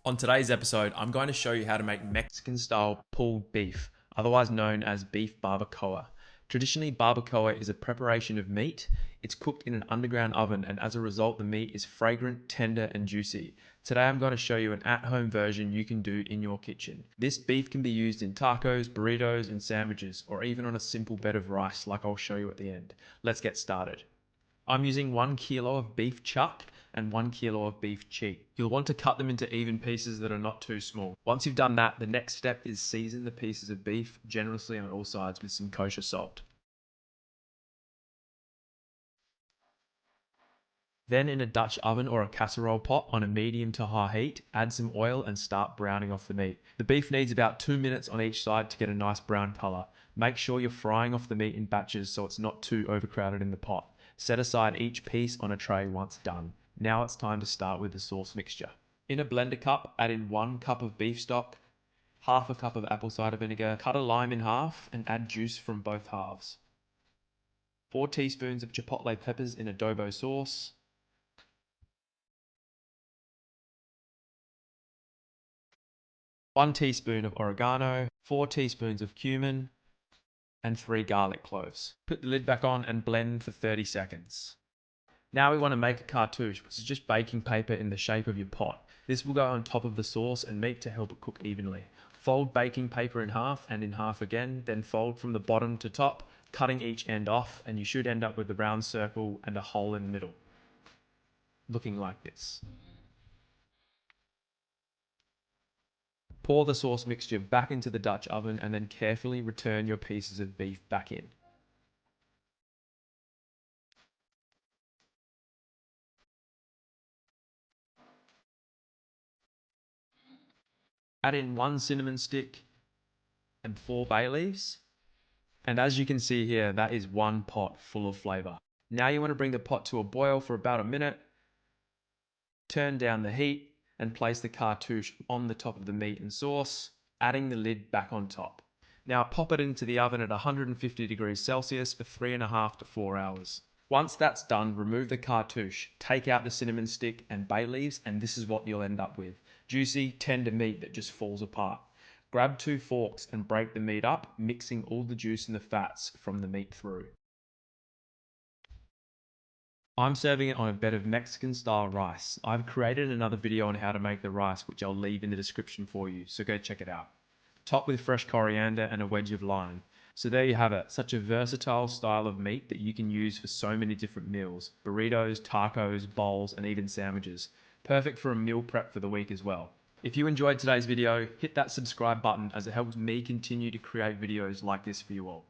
On today's episode, I'm going to show you how to make Mexican-style pulled beef, otherwise known as beef barbacoa. Traditionally, barbacoa is a preparation of meat. It's cooked in an underground oven, and as a result, the meat is fragrant, tender, and juicy. Today, I'm going to show you an at-home version you can do in your kitchen. This beef can be used in tacos, burritos, and sandwiches, or even on a simple bed of rice, like I'll show you at the end. Let's get started. I'm using 1 kilo of beef chuck and 1 kilo of beef cheek. You'll want to cut them into even pieces that are not too small. Once you've done that, the next step is season the pieces of beef generously on all sides with some kosher salt. Then in a Dutch oven or a casserole pot on a medium to high heat, add some oil and start browning off the meat. The beef needs about 2 minutes on each side to get a nice brown color. Make sure you're frying off the meat in batches so it's not too overcrowded in the pot. Set aside each piece on a tray once done. Now it's time to start with the sauce mixture. In a blender cup, add in 1 cup of beef stock, half a cup of apple cider vinegar, cut a lime in half and add juice from both halves. 4 teaspoons of chipotle peppers in adobo sauce, 1 teaspoon of oregano, 4 teaspoons of cumin, and 3 garlic cloves. Put the lid back on and blend for 30 seconds. Now we want to make a cartouche, which is just baking paper in the shape of your pot. This will go on top of the sauce and meat to help it cook evenly. Fold baking paper in half and in half again, then fold from the bottom to top, cutting each end off, and you should end up with a round circle and a hole in the middle, looking like this. Pour the sauce mixture back into the Dutch oven and then carefully return your pieces of beef back in. Add in 1 cinnamon stick and 4 bay leaves. And as you can see here, that is 1 pot full of flavor. Now you want to bring the pot to a boil for about a minute. Turn down the heat and place the cartouche on the top of the meat and sauce, adding the lid back on top. Now pop it into the oven at 150 degrees Celsius for 3.5 to 4 hours. Once that's done, remove the cartouche, take out the cinnamon stick and bay leaves, and this is what you'll end up with. Juicy, tender meat that just falls apart. Grab 2 forks and break the meat up, mixing all the juice and the fats from the meat through. I'm serving it on a bed of Mexican style rice. I've created another video on how to make the rice, which I'll leave in the description for you, so go check it out. Top with fresh coriander and a wedge of lime. So there you have it, such a versatile style of meat that you can use for so many different meals. Burritos, tacos, bowls, and even sandwiches. Perfect for a meal prep for the week as well. If you enjoyed today's video, hit that subscribe button as it helps me continue to create videos like this for you all.